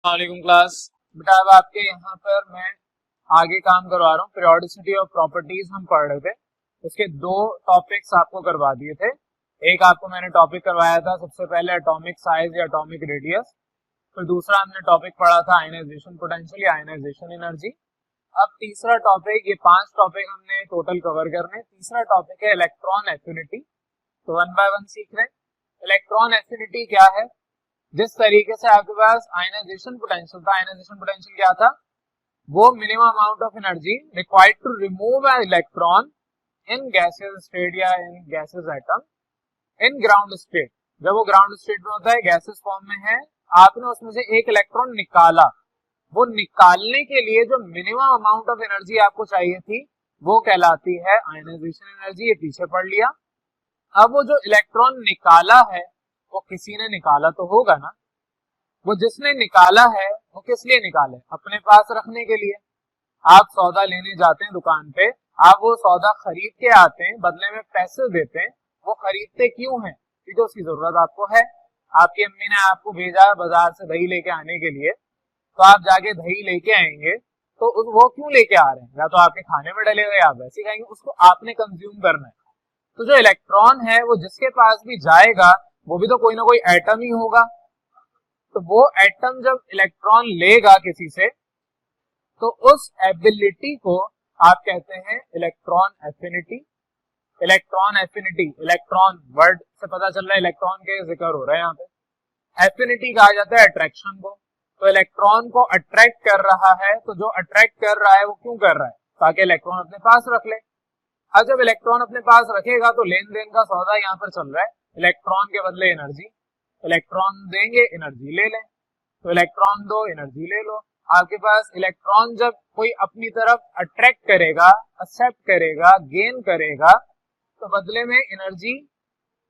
वालेकुम क्लास। बेटा अब आपके यहाँ पर मैं आगे काम करवा रहा हूँ। पीरियोडिसिटी ऑफ प्रॉपर्टीज हम पढ़ रहे थे, उसके दो टॉपिक्स आपको करवा दिए थे। एक आपको मैंने टॉपिक करवाया था सबसे पहले एटॉमिक साइज या एटॉमिक रेडियस, फिर दूसरा हमने टॉपिक पढ़ा था आयनाइजेशन पोटेंशियल या आयनाइजेशन एनर्जी। अब तीसरा टॉपिक, ये 5 टॉपिक हमने टोटल कवर करने। तीसरा टॉपिक है इलेक्ट्रॉन एफिनिटी। तो वन बाय वन सीख रहे हैं। इलेक्ट्रॉन एफिनिटी क्या है? जिस तरीके से आपके पास आयनाइजेशन पोटेंशियल था, आयनाइजेशन पोटेंशियल क्या था? वो minimum amount of energy required to remove an electron in gaseous state या in gaseous atom in ground state. जब वो ग्राउंड स्टेट में होता है, गैसेस फॉर्म में है, आपने उसमें से एक इलेक्ट्रॉन निकाला, वो निकालने के लिए जो मिनिमम अमाउंट ऑफ एनर्जी आपको चाहिए थी वो कहलाती है आयनाइजेशन एनर्जी। ये पीछे पढ़ लिया। अब वो जो इलेक्ट्रॉन निकाला है वो किसी ने निकाला तो होगा ना। वो जिसने निकाला है वो किस लिए निकाले? अपने पास रखने के लिए। आप सौदा लेने जाते हैं दुकान पे, आप वो सौदा खरीद के आते हैं, बदले में पैसे देते हैं। वो खरीदते क्यों हैं? क्योंकि उसकी जरूरत आपको है। आपकी अम्मी ने आपको भेजा बाजार से दही लेके आने के लिए, तो आप जाके दही लेके आएंगे। तो वो क्यों लेके आ रहे हैं? या तो आपके खाने में डले हुए, आप वैसे खाएंगे, उसको आपने कंज्यूम करना है। तो जो इलेक्ट्रॉन है वो जिसके पास भी जाएगा वो भी तो कोई ना कोई एटम ही होगा। तो वो एटम जब इलेक्ट्रॉन लेगा किसी से, तो उस एबिलिटी को आप कहते हैं electron affinity. Electron affinity, electron word से पता चल रहा है इलेक्ट्रॉन के जिक्र हो रहा है यहाँ पे। एफिनिटी कहा जाता है अट्रैक्शन को। तो इलेक्ट्रॉन को अट्रैक्ट कर रहा है, तो जो अट्रैक्ट कर रहा है वो क्यों कर रहा है? ताकि इलेक्ट्रॉन अपने पास रख ले। अब जब इलेक्ट्रॉन अपने पास रखेगा तो लेन देन का सौदा यहाँ पर चल रहा है। इलेक्ट्रॉन के बदले एनर्जी, इलेक्ट्रॉन देंगे एनर्जी ले लें। तो इलेक्ट्रॉन दो एनर्जी ले लो। आपके पास इलेक्ट्रॉन जब कोई अपनी तरफ अट्रैक्ट करेगा, एक्सेप्ट करेगा, गेन करेगा, तो बदले में एनर्जी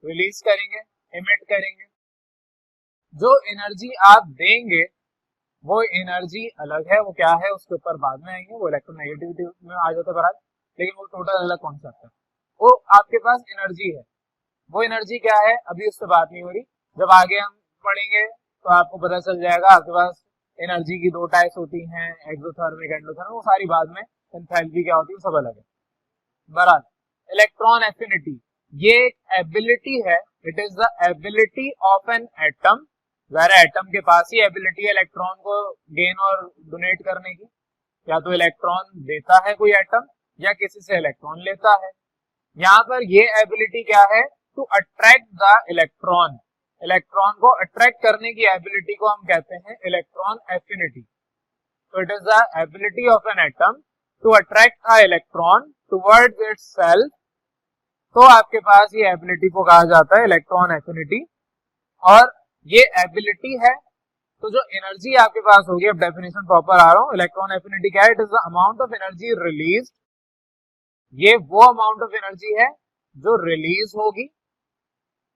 रिलीज करेंगे, इमिट करेंगे। जो एनर्जी आप देंगे वो एनर्जी अलग है, वो क्या है उसके ऊपर बाद में आएंगे, वो इलेक्ट्रोनेगेटिविटी में आ जाता है बराबर, लेकिन वो टोटल अलग कॉन्सेप्ट है। वो आपके पास एनर्जी है, वो एनर्जी क्या है अभी उससे बात नहीं हो रही। जब आगे हम पढ़ेंगे तो आपको पता चल जाएगा। आपके पास एनर्जी की 2 टाइप्स होती हैं, एक्सोथर्मिक, एंडोथर्मिक, वो सारी बाद में। एंथैल्पी क्या होती है वो सब अलग है। बहरहाल इलेक्ट्रॉन एफिनिटी ये एक एबिलिटी है। It is the ability of an atom. ज़ाहिर एटम के पास ही एबिलिटी है इलेक्ट्रॉन को गेन और डोनेट करने की। या तो इलेक्ट्रॉन देता है कोई एटम, या किसी से इलेक्ट्रॉन लेता है। यहाँ पर ये एबिलिटी क्या है? To attract the electron. Electron को अट्रैक्ट करने की एबिलिटी को हम कहते हैं इलेक्ट्रॉन एफिनिटी। तो it is the ability of an atom to attract a electron towards itself. तो आपके पास ये एबिलिटी को कहा जाता है इलेक्ट्रॉन एफिनिटी। और ये एबिलिटी है। तो जो एनर्जी आपके पास होगी, अब डेफिनेशन प्रॉपर आ रहा हूं। इलेक्ट्रॉन एफिनिटी क्या है? It is the amount of energy release. ये वो अमाउंट ऑफ एनर्जी है जो रिलीज होगी।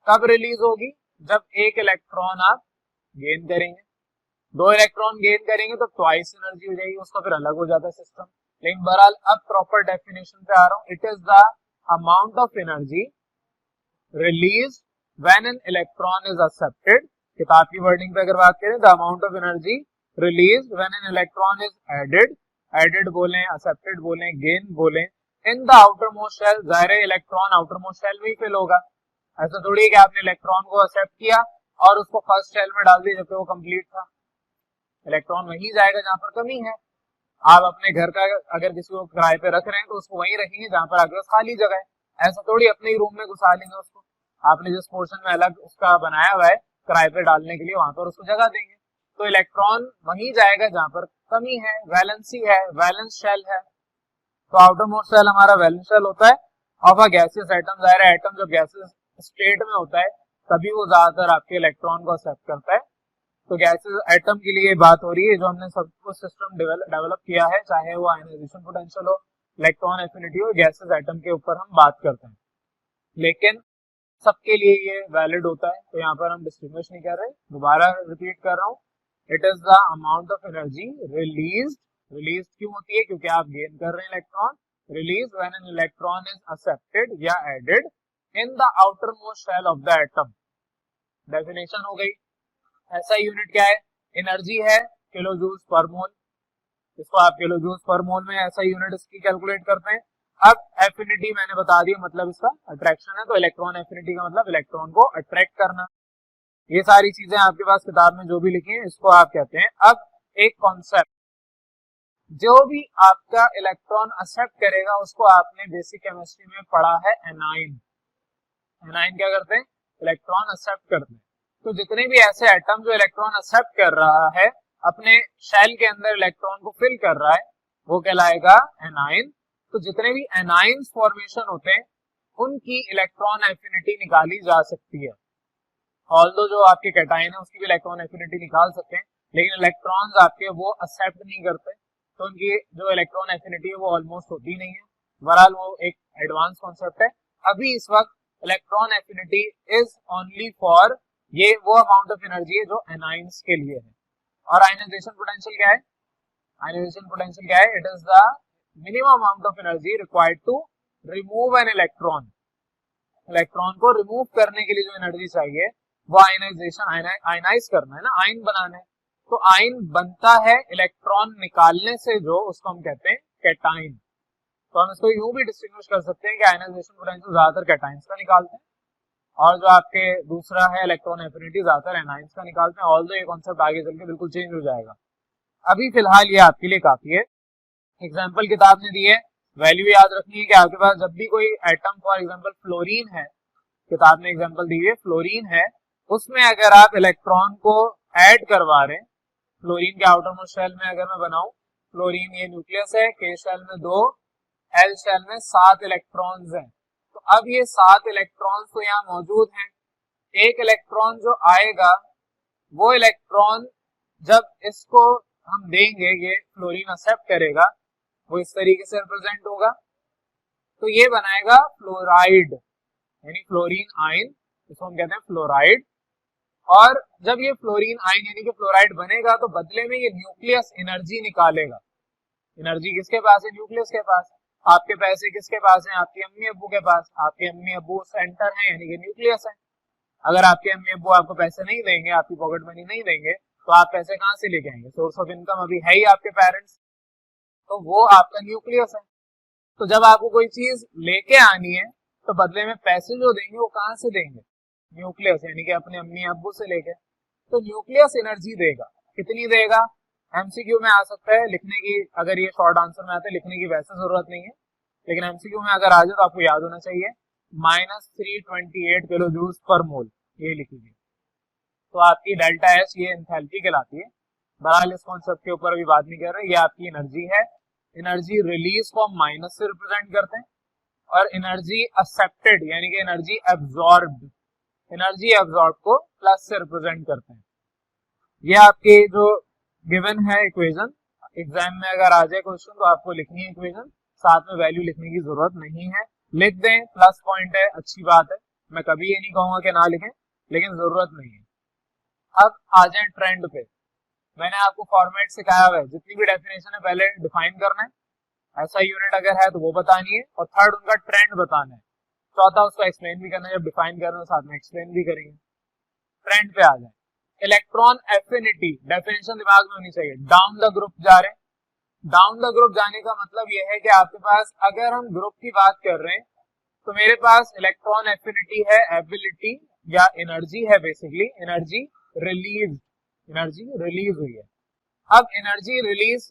कब रिलीज होगी? जब एक इलेक्ट्रॉन आप गेन करेंगे। 2 इलेक्ट्रॉन गेन करेंगे तो ट्वाइस एनर्जी हो जाएगी, उसका फिर अलग हो जाता है सिस्टम। लेकिन बहरहाल अब प्रॉपर डेफिनेशन पे आ रहा हूं। It is the amount of energy release when an electron is accepted. किताब की वर्डिंग पे अगर बात करें, the amount of energy release when an electron is added, added बोलें, एक्सेप्टेड बोलें, गेन बोलें, in the outermost shell. जाहिर है इलेक्ट्रॉन आउटर मोस्ट शेल में ही फिल होगा। ऐसा थोड़ी है कि आपने इलेक्ट्रॉन को एक्सेप्ट किया और उसको फर्स्ट शेल में डाल दिया जबकि वो कंप्लीट था। इलेक्ट्रॉन वहीं जाएगा जहां पर कमी है। आप अपने घर का अगर किसी को किराए पे रख रहे हैं तो उसको वहीं रखेंगे जहां पर आपके पास खाली जगह है। ऐसा थोड़ी अपने ही रूम में घुसा लेंगे उसको। आपने जिस पोर्शन में अलग उसका बनाया हुआ है किराए पे डालने के लिए, वहां पर उसको जगह देंगे। तो इलेक्ट्रॉन वहीं जाएगा जहां पर कमी है, वैलेंसी है, वैलेंस शेल है। तो आउटर मोस्ट शेल हमारा वैलेंस शेल होता है ऑफ अ गैसियस एटम। जाहिर है एटम जब गैसियस स्टेट में होता है तभी वो ज्यादातर आपके इलेक्ट्रॉन को एक्सेप्ट करता है। तो गैसेस एटम के लिए बात हो रही है, जो हमने सब कुछ सिस्टम डेवलप किया है, चाहे वो आयनाइजेशन पोटेंशियल हो, इलेक्ट्रॉन एफिनिटी हो, गैसेस एटम के ऊपर हम बात करते हैं। लेकिन सबके लिए ये वैलिड होता है, तो यहाँ पर हम डिस्टिंग्विश नहीं कर रहे। दोबारा रिपीट कर रहा हूँ। It is the amount of energy release. Release क्यों होती है? क्योंकि आप गेन कर रहे हैं electron. Release when an electron is accepted या added in the outermost shell of the atom. Definition हो गई। ऐसा यूनिट क्या है? एनर्जी है किलो जूल पर मोल, इसको आप किलो जूल पर मोल में ऐसा यूनिट इसकी कैलकुलेट करते हैं। अब एफिनिटी मैंने बता दिया, मतलब इसका अट्रैक्शन है, तो इलेक्ट्रॉन एफिनिटी का मतलब इलेक्ट्रॉन को अट्रैक्ट करना। ये सारी चीजें आपके पास किताब में जो भी लिखी है इसको आप कहते हैं। अब एक कॉन्सेप्ट, जो भी आपका इलेक्ट्रॉन एक्सेप्ट करेगा उसको आपने बेसिक केमिस्ट्री में पढ़ा है एनाइन। एनाइन क्या करते हैं? इलेक्ट्रॉन एक्सेप्ट करते हैं। तो जितने भी ऐसे एटम जो इलेक्ट्रॉन एक्सेप्ट कर रहा है, अपने शेल के अंदर इलेक्ट्रॉन को फिल कर रहा है, वो कहलाएगा एनाइन। तो जितने भी एनाइन फॉर्मेशन होते हैं उनकी इलेक्ट्रॉन एफिनिटी निकाली जा सकती है। ऑल्दो जो आपके कैटायन है उसकी भी इलेक्ट्रॉन एफिनिटी निकाल सकते हैं, लेकिन इलेक्ट्रॉन्स आपके वो एक्सेप्ट नहीं करते, तो उनकी जो इलेक्ट्रॉन एफिनिटी है वो ऑलमोस्ट होती नहीं है। बहरहाल वो एक एडवांस कॉन्सेप्ट है। अभी इस वक्त electron affinity is only for, ये वो अमाउंट ऑफ एनर्जी है जो एनाइंस के लिए है। और आयनाइजेशन पोटेंशियल क्या है? आयनाइजेशन पोटेंशियल क्या है? It is the minimum amount of energy required to remove an electron. Electron को रिमूव करने के लिए जो एनर्जी चाहिए वो आयनाइजेशन, आयनाइज करना है ना, आयन बनाना है। तो आयन बनता है इलेक्ट्रॉन निकालने से, जो उसको हम कहते हैं कैटाइन। तो हम इसको यूं भी डिस्टिंग्विश कर सकते हैं कि आयनाइजेशन पोटेंशियल ज्यादातर कैटाइंस का निकालते हैं, और जो आपके दूसरा है इलेक्ट्रॉन एफिनिटी ज्यादातर एनाइंस का निकालते हैं। ऑल्दो ये कॉन्सेप्ट आगे चल के बिल्कुल चेंज हो जाएगा। अभी फिलहाल ये आपके लिए काफी है। एग्जाम्पल किताब ने दी है, वैल्यू याद रखनी है कि आपके पास जब भी कोई एटम, फॉर एग्जाम्पल फ्लोरीन है, किताब ने एग्जाम्पल दी है फ्लोरीन है, उसमें अगर आप इलेक्ट्रॉन को ऐड करवा रहे हैं, फ्लोरीन के आउटर मोस्ट शेल में अगर मैं बनाऊं, फ्लोरीन ये न्यूक्लियस है, के शेल में 2, एल शेल में 7 इलेक्ट्रॉन्स हैं। तो अब ये 7 इलेक्ट्रॉन्स तो यहाँ मौजूद हैं। एक इलेक्ट्रॉन जो आएगा, वो इलेक्ट्रॉन जब इसको हम देंगे, ये फ्लोरीन एक्सेप्ट करेगा, वो इस तरीके से रिप्रेजेंट होगा, तो ये बनाएगा फ्लोराइड, यानी फ्लोरीन आयन, इसको हम कहते हैं फ्लोराइड। और जब ये फ्लोरीन आयन यानी कि फ्लोराइड बनेगा, तो बदले में ये न्यूक्लियस एनर्जी निकालेगा। एनर्जी किसके पास है? न्यूक्लियस के पास। आपके पैसे किसके पास हैं? आपके अम्मी अब्बू के पास। आपके अम्मी अब्बू सेंटर है, यानी कि न्यूक्लियस है। अगर आपके अम्मी अब्बू आपको पैसे नहीं देंगे, आपकी पॉकेट मनी नहीं देंगे, तो आप पैसे कहां से लेके आएंगे? सोर्स ऑफ इनकम अभी है ही आपके पेरेंट्स, तो वो आपका न्यूक्लियस है। तो जब आपको कोई चीज लेके आनी है, तो बदले में पैसे जो देंगे वो कहां से देंगे? न्यूक्लियस, यानी कि अपने अम्मी अब्बू से लेके। तो न्यूक्लियस एनर्जी देगा। कितनी देगा? एमसीक्यू में आ सकता है लिखने की, अगर ये शॉर्ट आंसर में आता है लिखने की वैसे जरूरत नहीं है, लेकिन एमसीक्यू में अगर आ जाए तो आपको याद होना चाहिए, -328 किलो जूल पर मोल, ये लिखिए। तो आपकी डेल्टा एच ये एंथैल्पी कहलाती है। बहरहाल इस कॉन्सेप्ट के ऊपर अभी बात नहीं कर रहे, ये आपकी एनर्जी है। एनर्जी रिलीज को हम माइनस से रिप्रेजेंट करते हैं, और एनर्जी एक्सेप्टेड यानी कि एनर्जी एब्जॉर्ब्ड, एनर्जी एब्जॉर्ब को प्लस से रिप्रेजेंट करते हैं। ये आपके जो गिवन है इक्वेशन, एग्जाम में अगर आ जाए क्वेश्चन तो आपको लिखनी है इक्वेशन, साथ में वैल्यू लिखने की जरूरत नहीं है। लिख दें, प्लस पॉइंट है, अच्छी बात है, मैं कभी ये नहीं कहूंगा कि ना लिखें, लेकिन जरूरत नहीं है। अब आ जाए ट्रेंड पे। मैंने आपको फॉर्मेट सिखाया हुआ है, जितनी भी डेफिनेशन है पहले डिफाइन करना है, ऐसा यूनिट अगर है तो वो बतानी है, और थर्ड उनका ट्रेंड बताना है, चौथा उसको एक्सप्लेन भी करना है। जब डिफाइन करना है साथ में एक्सप्लेन भी करेंगे। ट्रेंड पे आ जाए। इलेक्ट्रॉन एफिनिटी डेफिनेशन दिमाग में होनी चाहिए। डाउन द ग्रुप जा रहे हैं, डाउन द ग्रुप जाने का मतलब यह है कि आपके पास, अगर हम ग्रुप की बात कर रहे हैं, तो मेरे पास इलेक्ट्रॉन एफिनिटी है, एबिलिटी या एनर्जी है, basically energy release, energy release हुई है। अब एनर्जी रिलीज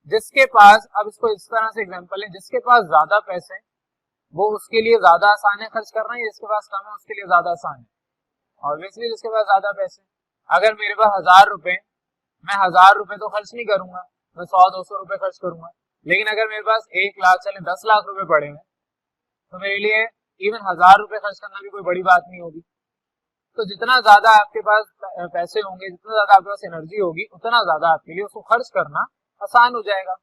जिसके पास, अब इसको इस तरह से एग्जांपल है, जिसके पास ज्यादा पैसे वो उसके लिए ज्यादा आसान है खर्च करना, या जिसके पास कम है उसके लिए ज्यादा आसान है? ऑब्वियसली जिसके पास ज्यादा पैसे। अगर मेरे पास 1000 रुपए, मैं 1000 रुपए तो खर्च नहीं करूंगा, मैं 100-200 रुपए खर्च करूंगा। लेकिन अगर मेरे पास 1 लाख, चले 10 लाख रुपए पड़े हैं, तो मेरे लिए इवन 1000 रुपए खर्च करना भी कोई बड़ी बात नहीं होगी। तो जितना ज्यादा आपके पास पैसे होंगे, जितना ज्यादा आपके पास एनर्जी होगी, उतना ज्यादा आपके लिए उसको खर्च करना आसान हो जाएगा।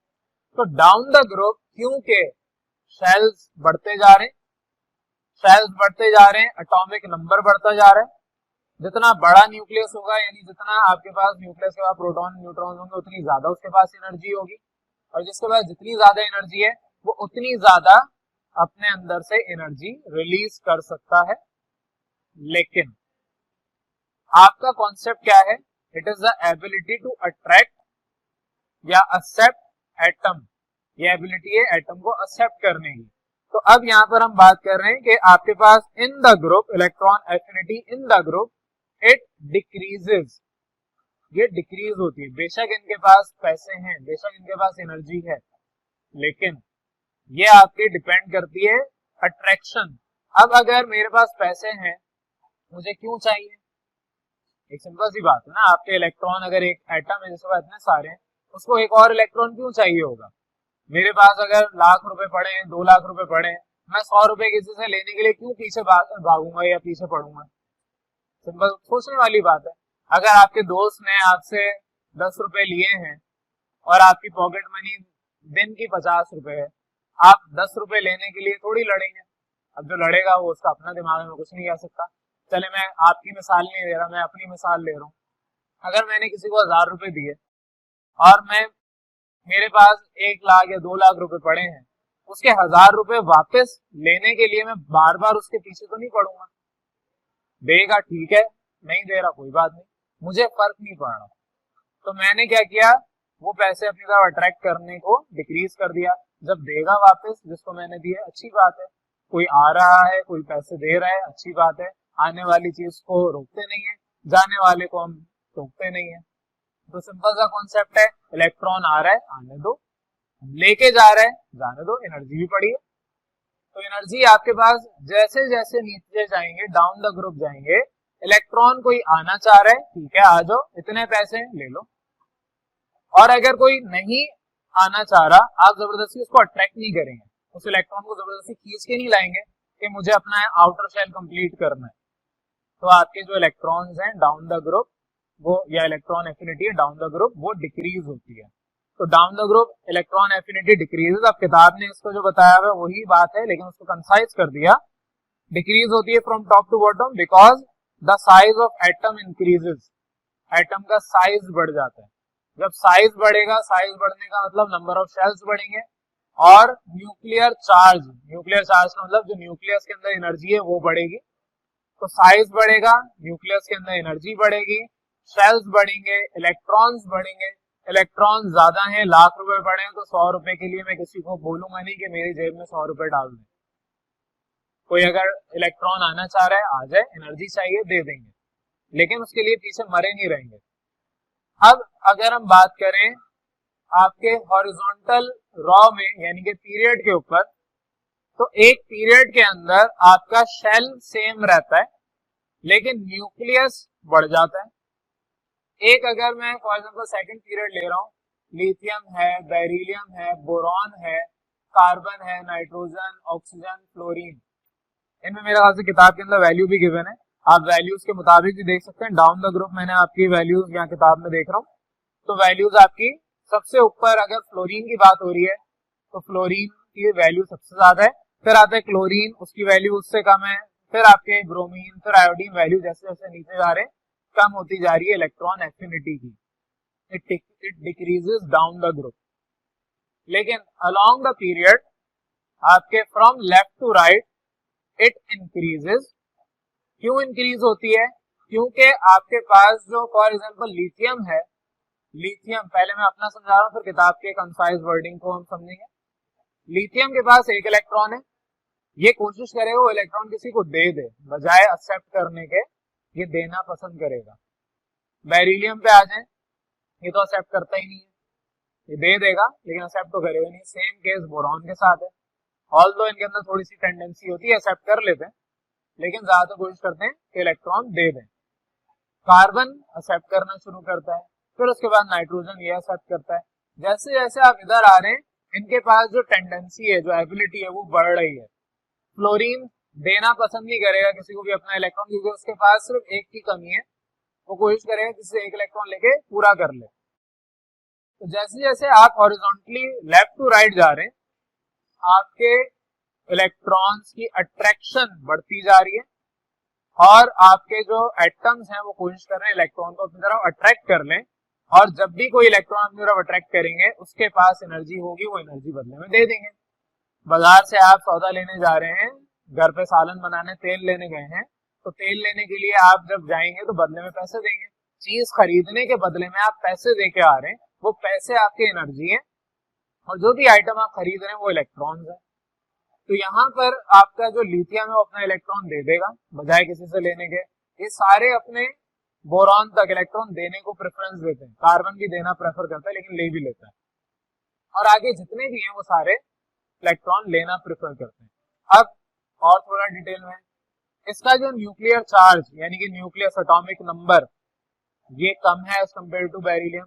तो डाउन द ग्रुप, क्योंकि शेल्स बढ़ते जा रहे हैं, शेल्स बढ़ते जा रहे हैं, एटॉमिक नंबर बढ़ता जा रहा है, जितना बड़ा न्यूक्लियस होगा, यानी जितना आपके पास न्यूक्लियस के बाद प्रोटॉन न्यूट्रॉन होंगे, उतनी ज्यादा उसके पास एनर्जी होगी, और जिसके पास जितनी ज्यादा एनर्जी है वो उतनी ज्यादा अपने अंदर से एनर्जी रिलीज कर सकता है। लेकिन आपका कॉन्सेप्ट क्या है? It is the ability to attract या एक्सेप्ट एटम, ये एबिलिटी है एटम को एक्सेप्ट करने की। तो अब यहाँ पर हम बात कर रहे हैं कि आपके पास in the group electron affinity in the group it decreases, ये डिक्रीज होती है। बेशक इनके पास पैसे हैं, बेशक इनके पास एनर्जी है, लेकिन ये आपकी डिपेंड करती है अट्रैक्शन। अब अगर मेरे पास पैसे हैं, मुझे क्यों चाहिए? एक सिंपल सी बात है ना, आपके इलेक्ट्रॉन अगर एक एटम है जिसके पास इतने सारे हैं, उसको एक और इलेक्ट्रॉन क्यों चाहिए होगा? मेरे पास अगर लाख रुपए पड़े हैं, 2 लाख रुपए पड़े हैं, मैं 100 रुपए किसी से लेने के लिए क्यों पीछे भागूंगा या पीछे पड़ूंगा? सिंपल सोचने वाली बात है। अगर आपके दोस्त ने आपसे 10 रुपए लिए हैं और आपकी पॉकेट मनी दिन की 50 रुपए है, आप 10 रुपए लेने के लिए थोड़ी लड़ेंगे। अब जो लड़ेगा वो उसका अपना दिमाग है, मैं कुछ नहीं कह सकता। चले मैं आपकी मिसाल नहीं दे रहा, मैं अपनी मिसाल ले रहा हूँ। अगर मैंने किसी को 1000 रुपए दिए और मेरे पास 1 लाख या 2 लाख रुपए पड़े हैं, उसके 1000 रुपए वापस लेने के लिए मैं बार बार उसके पीछे तो नहीं पड़ूंगा। देगा ठीक है, नहीं दे रहा कोई बात नहीं, मुझे फर्क नहीं पड़ रहा। तो मैंने क्या किया, वो पैसे अपनी तरफ अट्रैक्ट करने को डिक्रीज कर दिया। जब देगा वापस जिसको मैंने दिया, अच्छी बात है, कोई आ रहा है, कोई पैसे दे रहा है, अच्छी बात है। आने वाली चीज को रोकते नहीं है, जाने वाले को हम रोकते नहीं है। तो सिंपल सा कॉन्सेप्ट है, इलेक्ट्रॉन आ रहा है आने दो, लेके जा रहा है जाने दो, एनर्जी भी पड़ी है। तो एनर्जी आपके पास जैसे जैसे नीचे जाएंगे, डाउन द ग्रुप जाएंगे, इलेक्ट्रॉन कोई आना चाह रहा है, ठीक है आ जाओ, इतने पैसे ले लो। और अगर कोई नहीं आना चाह रहा, आप जबरदस्ती उसको अट्रैक्ट नहीं करेंगे, उस इलेक्ट्रॉन को जबरदस्ती खींच के नहीं लाएंगे कि मुझे अपना आउटर शेल कंप्लीट करना है। तो आपके जो इलेक्ट्रॉन्स हैं डाउन द ग्रुप, वो या इलेक्ट्रॉन एफिनिटी है डाउन द ग्रुप, वो डिक्रीज होती है। तो down the group electron affinity decreases. अब किताब ने इसको जो बताया हुआ वही बात है, लेकिन उसको कंसाइज कर दिया। डिक्रीज होती है from top to bottom because the size of atom increases, atom का साइज बढ़ जाता है। जब साइज बढ़ेगा, साइज बढ़ने का मतलब नंबर ऑफ शेल्स बढ़ेंगे और न्यूक्लियर चार्ज का मतलब जो न्यूक्लियस के अंदर एनर्जी है वो बढ़ेगी। तो साइज बढ़ेगा, न्यूक्लियस के अंदर एनर्जी बढ़ेगी, शेल्स बढ़ेंगे, इलेक्ट्रॉन्स बढ़ेंगे। इलेक्ट्रॉन ज्यादा हैं, लाख रुपए पड़े हैं, तो 100 रुपए के लिए मैं किसी को बोलूंगा नहीं कि मेरी जेब में 100 रुपए डाल दें। कोई अगर इलेक्ट्रॉन आना चाह रहा है आ जाए, एनर्जी चाहिए दे देंगे, लेकिन उसके लिए पीछे मरे नहीं रहेंगे। अब अगर हम बात करें आपके हॉरिजॉन्टल रॉ में यानी कि पीरियड के ऊपर, तो एक पीरियड के अंदर आपका शेल सेम रहता है लेकिन न्यूक्लियस बढ़ जाता है। एक अगर मैं फॉर एग्जांपल सेकंड पीरियड ले रहा हूँ, लिथियम है, बेरिलियम है, बोरॉन है, कार्बन है, नाइट्रोजन, ऑक्सीजन, फ्लोरीन, इनमें मेरे ख्याल से किताब के अंदर वैल्यू भी गिवन है, आप वैल्यूज के मुताबिक भी देख सकते हैं। डाउन द ग्रुप मैंने आपकी वैल्यूज यहाँ किताब में देख रहा हूँ, तो वैल्यूज आपकी सबसे ऊपर अगर फ्लोरीन की बात हो रही है तो फ्लोरीन की वैल्यू सबसे ज्यादा है, फिर आता है क्लोरीन, उसकी वैल्यू उससे कम है, फिर आपके ब्रोमीन, फिर आयोडीन, वैल्यू जैसे जैसे नीचे जा रहे हैं कम होती जा रही है इलेक्ट्रॉन एफिनिटी की, it decreases down the group. लेकिन अलोंग द पीरियड आपके from left to right it increases. क्यों इंक्रीज होती है? क्योंकि आपके पास जो फॉर एग्जांपल लिथियम है, लिथियम पहले मैं अपना समझा रहा हूं फिर किताब के कंसाइज वर्डिंग को हम समझेंगे। लिथियम के पास एक इलेक्ट्रॉन है, ये कोशिश करेगा वो इलेक्ट्रॉन किसी को दे दे, बजाय एक्सेप्ट करने के ये देना पसंद करेगा। बेरिलियम पे आ जाए, ये तो एक्सेप्ट करता ही नहीं है, ये दे देगा लेकिन एक्सेप्ट तो करेगा नहीं। सेम केस बोरॉन के साथ है, ऑल्दो इनके अंदर थोड़ी सी टेंडेंसी होती है एक्सेप्ट कर लेते हैं लेकिन ज्यादातर कोशिश करते हैं कि इलेक्ट्रॉन दे दें। कार्बन एक्सेप्ट करना शुरू करता है, फिर उसके बाद नाइट्रोजन ये एक्सेप्ट करता है। जैसे जैसे आप इधर आ रहे हैं इनके पास जो टेंडेंसी है, जो एबिलिटी है वो बढ़ रही है। फ्लोरीन देना पसंद नहीं करेगा किसी को भी अपना इलेक्ट्रॉन, क्योंकि उसके पास सिर्फ एक की कमी है, वो कोशिश करेगा किसी से एक इलेक्ट्रॉन लेके पूरा कर ले। तो जैसे जैसे आप हॉरिजॉन्टली लेफ्ट टू राइट जा रहे हैं, आपके इलेक्ट्रॉन्स की अट्रैक्शन बढ़ती जा रही है और आपके जो एटम्स हैं वो कोशिश कर रहे हैं इलेक्ट्रॉन को अपनी तरफ अट्रैक्ट कर लें, और जब भी कोई इलेक्ट्रॉन अपनी तरफ अट्रैक्ट करेंगे उसके पास एनर्जी होगी, वो एनर्जी बदले में दे देंगे। बाजार से आप सौदा लेने जा रहे हैं, घर पे सालन बनाने तेल लेने गए हैं, तो तेल लेने के लिए आप जब जाएंगे तो बदले में पैसे देंगे। चीज खरीदने के बदले में आप पैसे दे के आ रहे हैं, वो पैसे आपके एनर्जी है, और जो भी आइटम आप खरीद रहे हैं वो इलेक्ट्रॉन्स है। तो यहाँ पर आपका जो लिथियम है वो अपना इलेक्ट्रॉन दे देगा बजाय किसी से लेने के। ये सारे अपने बोरॉन तक इलेक्ट्रॉन देने को प्रेफरेंस देते हैं, कार्बन भी देना प्रेफर करता है लेकिन ले भी लेता है, और आगे जितने भी हैं वो सारे इलेक्ट्रॉन लेना प्रेफर करते हैं। अब और थोड़ा डिटेल में, इसका जो न्यूक्लियर चार्ज यानी कि न्यूक्लियस एटॉमिक नंबर ये कम है एज कम्पेयर टू बेरिलियम,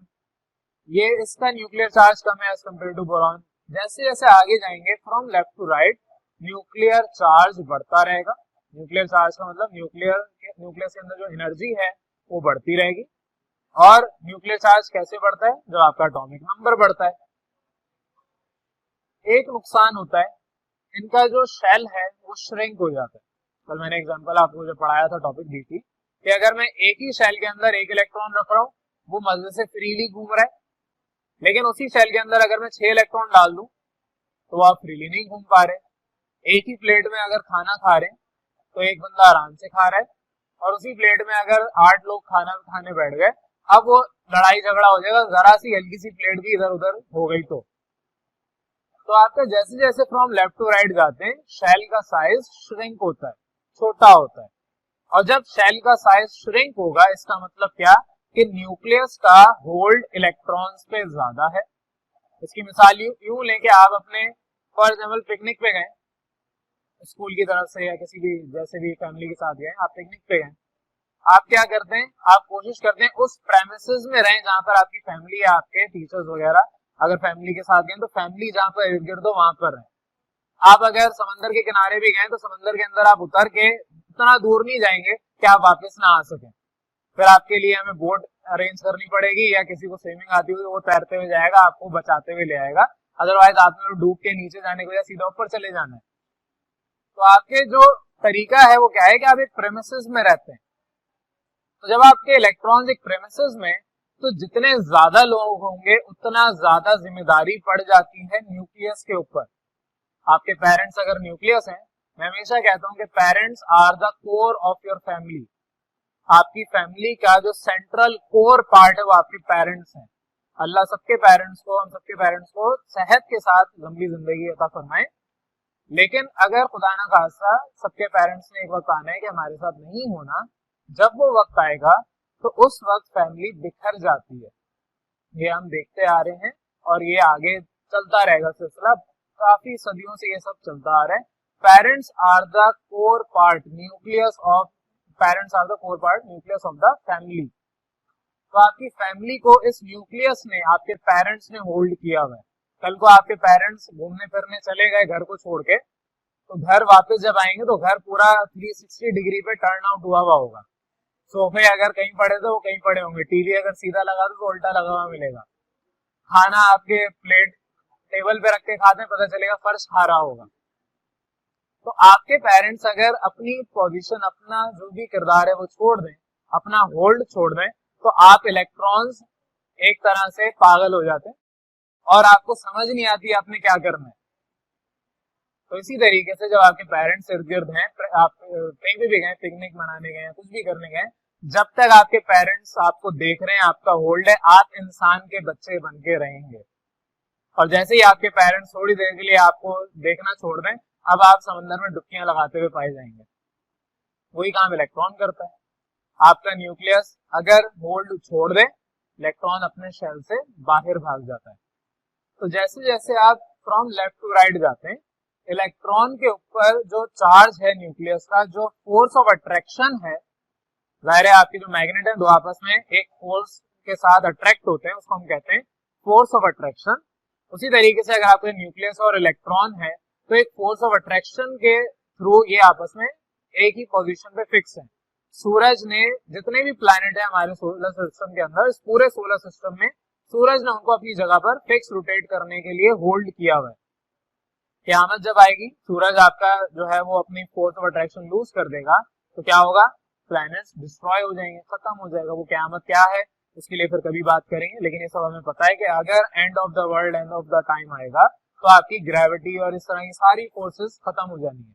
ये इसका न्यूक्लियर चार्ज कम है एज कम्पेयर टू बोरॉन। जैसे जैसे आगे जाएंगे from left to right nuclear charge बढ़ता रहेगा। न्यूक्लियर चार्ज का मतलब न्यूक्लियस के अंदर जो एनर्जी है वो बढ़ती रहेगी। और न्यूक्लियर चार्ज कैसे बढ़ता है? जब आपका एटॉमिक नंबर बढ़ता है। एक नुकसान होता है, इनका जो शेल है वो श्रिंक हो जाता है। कल मैंने एग्जांपल आपको जो पढ़ाया था, टॉपिक दी थी कि अगर मैं एक ही शेल के अंदर एक इलेक्ट्रॉन रख रहा हूँ, वो मजे से फ्रीली घूम रहा है, लेकिन उसी शेल के अंदर अगर मैं 6 इलेक्ट्रॉन डाल दूं तो आप फ्रीली नहीं घूम पा रहे। एक ही प्लेट में अगर खाना खा रहे हैं तो एक बंदा आराम से खा रहा है, और उसी प्लेट में अगर 8 लोग खाना खाने बैठ गए, अब वो लड़ाई झगड़ा हो जाएगा, जरा सी हल्की सी प्लेट भी इधर उधर हो गई तो आपका जैसे जैसे फ्रॉम लेफ्ट टू राइट जाते हैं शेल का साइज श्रिंक होता है, छोटा होता है। और जब शेल का साइज श्रिंक होगा इसका मतलब क्या कि न्यूक्लियस का होल्ड इलेक्ट्रॉन्स पे ज्यादा है। इसकी मिसाल यूं लेके आप अपने फॉर एग्जाम्पल पिकनिक पे गए स्कूल की तरफ से या किसी भी जैसे भी फैमिली के साथ गए, आप पिकनिक पे गए, आप क्या करते हैं, आप कोशिश करते हैं उस प्रेमिसेस में रहें जहां पर आपकी फैमिली है, आपके टीचर्स वगैरह। अगर फैमिली के साथ गए तो फैमिली जहां पर इर्द गिर्द हो वहां पर रहें। आप अगर समंदर के किनारे भी गए तो समंदर के अंदर आप उतर के इतना दूर नहीं जाएंगे कि आप वापस ना आ सकें, फिर आपके लिए हमें बोट अरेंज करनी पड़ेगी या किसी को स्विमिंग आती हुई वो तैरते हुए जाएगा, आपको बचाते हुए ले आएगा, अदरवाइज आपने डूब के नीचे जाने को या सीधा ऊपर चले जाना है। तो आपके जो तरीका है वो क्या है कि आप एक प्रेमिसेस में रहते हैं। तो जब आपके इलेक्ट्रॉन्स एक प्रेमिसेस में, तो जितने ज्यादा लोग होंगे उतना ज्यादा जिम्मेदारी पड़ जाती है न्यूक्लियस के ऊपर। आपके पेरेंट्स अगर न्यूक्लियस हैं, मैं हमेशा कहता हूं कि parents are the core of your family. आपकी फैमिली का जो सेंट्रल कोर पार्ट है वो आपके पेरेंट्स हैं। अल्लाह सबके पेरेंट्स को, हम सबके पेरेंट्स को सेहत के साथ लंबी जिंदगी अता फरमाए। लेकिन अगर खुदा ना खास्ता सबके पेरेंट्स ने एक वक्त आना है कि हमारे साथ नहीं होना, जब वो वक्त आएगा तो उस वक्त फैमिली बिखर जाती है। ये हम देखते आ रहे हैं और ये आगे चलता रहेगा सिलसिला, काफी सदियों से ये सब चलता आ रहा है। Parents are the core part nucleus of the family. तो आपकी फैमिली को इस न्यूक्लियस ने, आपके पेरेंट्स ने होल्ड किया हुआ है। कल को आपके पेरेंट्स घूमने फिरने चले गए घर को छोड़ के, तो घर वापस जब आएंगे तो घर पूरा 360 डिग्री पे टर्न आउट हुआ होगा। सोफे अगर कहीं पड़े तो वो कहीं पड़े होंगे, टीवी अगर सीधा लगा तो उल्टा लगा हुआ मिलेगा, खाना आपके प्लेट टेबल पे रख के खाते हैं पता चलेगा फर्श खा रहा होगा। तो आपके पेरेंट्स अगर अपनी पोजीशन, अपना जो भी किरदार है वो छोड़ दें, अपना होल्ड छोड़ दें, तो आप इलेक्ट्रॉन्स एक तरह से पागल हो जाते हैं और आपको समझ नहीं आती आपने क्या करना है। तो इसी तरीके से जब आपके पेरेंट्स इर्द गिर्द हैं, आप कहीं भी गए, पिकनिक मनाने गए, कुछ भी करने गए, जब तक आपके पेरेंट्स आपको देख रहे हैं, आपका होल्ड है, आप इंसान के बच्चे बन के रहेंगे। और जैसे ही आपके पेरेंट्स थोड़ी देर के लिए आपको देखना छोड़ दें, अब आप समंदर में डुबकियां लगाते हुए पाए जाएंगे। वही काम इलेक्ट्रॉन करता है। आपका न्यूक्लियस अगर होल्ड छोड़ दे, इलेक्ट्रॉन अपने शेल से बाहर भाग जाता है। तो जैसे जैसे आप फ्रॉम लेफ्ट टू राइट जाते हैं, इलेक्ट्रॉन के ऊपर जो चार्ज है न्यूक्लियस का, जो फोर्स ऑफ अट्रैक्शन है, जाहिर है आपकी जो मैग्नेट है दो आपस में एक फोर्स के साथ अट्रैक्ट होते हैं, उसको हम कहते हैं फोर्स ऑफ अट्रैक्शन। उसी तरीके से अगर आपके न्यूक्लियस और इलेक्ट्रॉन है तो एक फोर्स ऑफ अट्रैक्शन के थ्रू ये आपस में एक ही पोजीशन पे फिक्स है। सूरज ने, जितने भी प्लैनेट है हमारे सोलर सिस्टम के अंदर, इस पूरे सोलर सिस्टम में सूरज ने उनको अपनी जगह पर फिक्स रोटेट करने के लिए होल्ड किया हुआ है। क़यामत जब आएगी, सूरज आपका जो है वो अपनी फोर्स ऑफ अट्रैक्शन लूज कर देगा, तो क्या होगा, प्लैनेट्स डिस्ट्रॉय हो जाएंगे, खत्म हो जाएगा। वो क़यामत क्या है उसके लिए फिर कभी बात करेंगे, लेकिन ये सब हमें पता है कि अगर end of the world, end of the time आएगा तो आपकी ग्रेविटी और इस तरह की सारी फोर्सेस खत्म हो जानी है।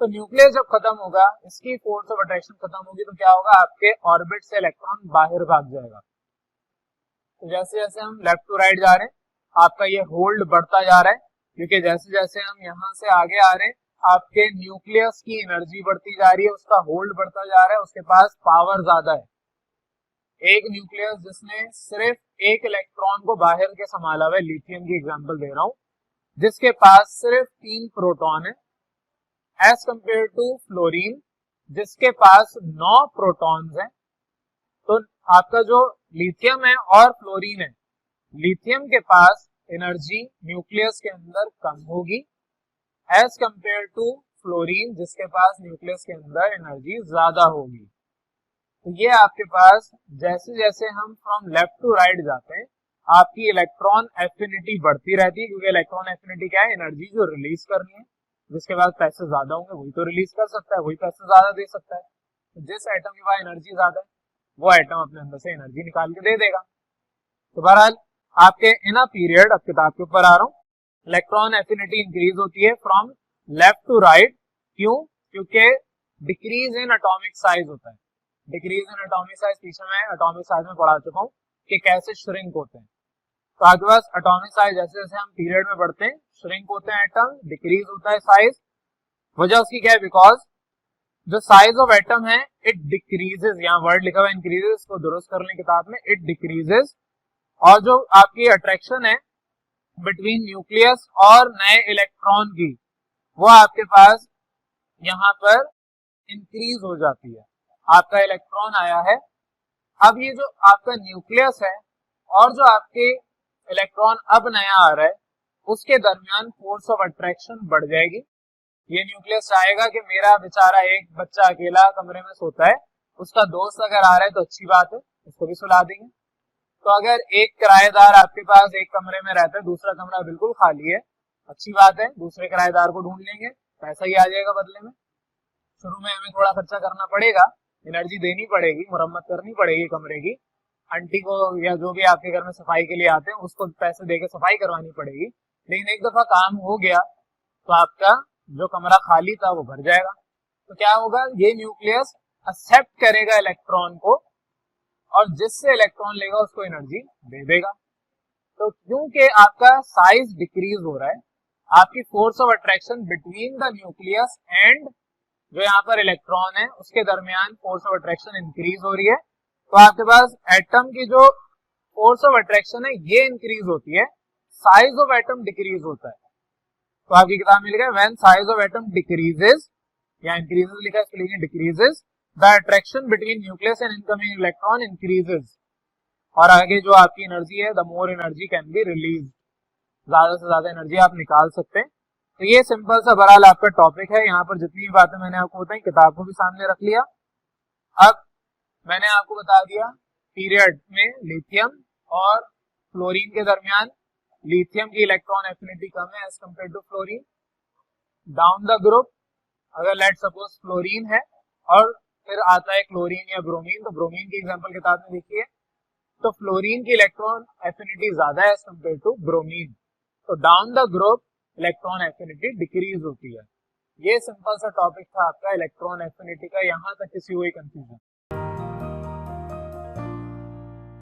तो न्यूक्लियस जब खत्म होगा, इसकी फोर्स ऑफ अट्रैक्शन खत्म होगी, तो क्या होगा, आपके ऑर्बिट से इलेक्ट्रॉन बाहर भाग जाएगा। तो जैसे जैसे हम लेफ्ट टू राइट जा रहे हैं आपका ये होल्ड बढ़ता जा रहा है, क्योंकि जैसे जैसे हम यहाँ से आगे आ रहे हैं आपके न्यूक्लियस की एनर्जी बढ़ती जा रही है, उसका होल्ड बढ़ता जा रहा है, उसके पास पावर ज्यादा है। एक न्यूक्लियस जिसने सिर्फ एक इलेक्ट्रॉन को बाहर के संभाला हुआ है, लिथियम की एग्जांपल दे रहा हूं, जिसके पास सिर्फ 3 प्रोटॉन है, एज कंपेयर टू फ्लोरीन जिसके पास 9 प्रोटॉन्स हैं। तो आपका जो लिथियम है और फ्लोरीन है, लिथियम के पास एनर्जी न्यूक्लियस के अंदर कम होगी एज कंपेयर टू फ्लोरीन जिसके पास न्यूक्लियस के अंदर एनर्जी ज्यादा होगी। तो ये आपके पास जैसे जैसे हम फ्रॉम लेफ्ट टू राइट जाते हैं आपकी इलेक्ट्रॉन एफिनिटी बढ़ती रहती है, क्योंकि इलेक्ट्रॉन एफिनिटी क्या है, एनर्जी जो रिलीज करनी है, जिसके पास पैसे ज्यादा होंगे वही तो रिलीज कर सकता है, वही पैसे ज्यादा दे सकता है। तो जिस एटम के पास एनर्जी ज्यादा है वो एटम अपने अंदर से एनर्जी निकाल के दे देगा। तो बहरहाल आपके इन अ पीरियड, अब किताब के ऊपर आ रहा हूँ, इलेक्ट्रॉन एफिनिटी इंक्रीज होती है फ्रॉम लेफ्ट टू राइट। क्यों? क्योंकि डिक्रीज इन एटॉमिक साइज होता है। डिक्रीज इन एटॉमिक साइज पीछे मैं एटॉमिक साइज में पढ़ा चुका हूँ कि कैसे श्रिंक होते हैं। तो आपके पास एटॉमिक साइज जैसे जैसे हम पीरियड में बढ़ते हैं श्रिंक होते हैं एटम, डिक्रीज होता है साइज। वजह उसकी क्या है? बिकॉज जो साइज ऑफ एटम है इट डिक्रीजेस, यहाँ वर्ड लिखा हुआ है इंक्रीजेस, इसको दुरुस्त कर लें किताब में, इट डिक्रीजेस। और जो आपकी अट्रैक्शन है बिटवीन न्यूक्लियस और नए इलेक्ट्रॉन की वो आपके पास यहाँ पर इंक्रीज हो जाती है। आपका इलेक्ट्रॉन आया है, अब ये जो आपका न्यूक्लियस है और जो आपके इलेक्ट्रॉन अब नया आ रहा है उसके दरमियान फोर्स ऑफ अट्रैक्शन बढ़ जाएगी। ये न्यूक्लियस चाहेगा कि मेरा बेचारा एक बच्चा अकेला कमरे में सोता है, उसका दोस्त अगर आ रहा है तो अच्छी बात है, उसको भी सुला देंगे। तो अगर एक किराएदार आपके पास एक कमरे में रहता है, दूसरा कमरा बिल्कुल खाली है, अच्छी बात है, दूसरे किराएदार को ढूंढ लेंगे, पैसा ही आ जाएगा बदले में। शुरू में हमें थोड़ा खर्चा करना पड़ेगा, एनर्जी देनी पड़ेगी, मुरम्मत करनी पड़ेगी कमरे की, आंटी को या जो भी आपके घर में सफाई के लिए आते हैं उसको पैसे देकर सफाई करवानी पड़ेगी। लेकिन एक दफा काम हो गया तो आपका जो कमरा खाली था वो भर जाएगा। तो क्या होगा, ये न्यूक्लियस एक्सेप्ट करेगा इलेक्ट्रॉन को और जिससे इलेक्ट्रॉन लेगा उसको एनर्जी दे देगा। तो क्योंकि आपका साइज डिक्रीज हो रहा है, आपकी force of attraction between the nucleus and जो यहाँ पर इलेक्ट्रॉन है उसके दरमियान फोर्स ऑफ अट्रैक्शन इंक्रीज हो रही है। तो आपके पास एटम की जो फोर्स ऑफ अट्रैक्शन है ये इंक्रीज होती है, साइज ऑफ एटम डिक्रीज होता है। तो आपकी किताब में लिखा है when size of atom decreases या इंक्रीजेस लिखा है, इसको लिखेंगे decreases, the attraction between nucleus and incoming electron increases. और आगे जो आपकी एनर्जी है, the more energy can be release, ज्यादा से ज्यादा एनर्जी आप निकाल सकते हैं। तो ये सिंपल सा बहरहाल आपका टॉपिक है। यहाँ पर जितनी भी बातें मैंने आपको बताई किताब को भी सामने रख लिया। अब मैंने आपको बता दिया पीरियड में लिथियम और फ्लोरीन के दरमियान लिथियम की इलेक्ट्रॉन एफिनिटी कम है as compare to fluorine. Down the group अगर लेट सपोज फ्लोरीन है और फिर आता है क्लोरीन या ब्रोमीन, तो ब्रोमीन की एग्जांपल किताब में देखिए, तो फ्लोरीन की इलेक्ट्रॉन एफिनिटी ज्यादा है एज कंपेयर टू ब्रोमीन। तो down the group electron affinity decrease होती है। ये सिंपल सा टॉपिक था आपका इलेक्ट्रॉन एफिनिटी का। यहाँ तक किसी हुई कंफ्यूजन?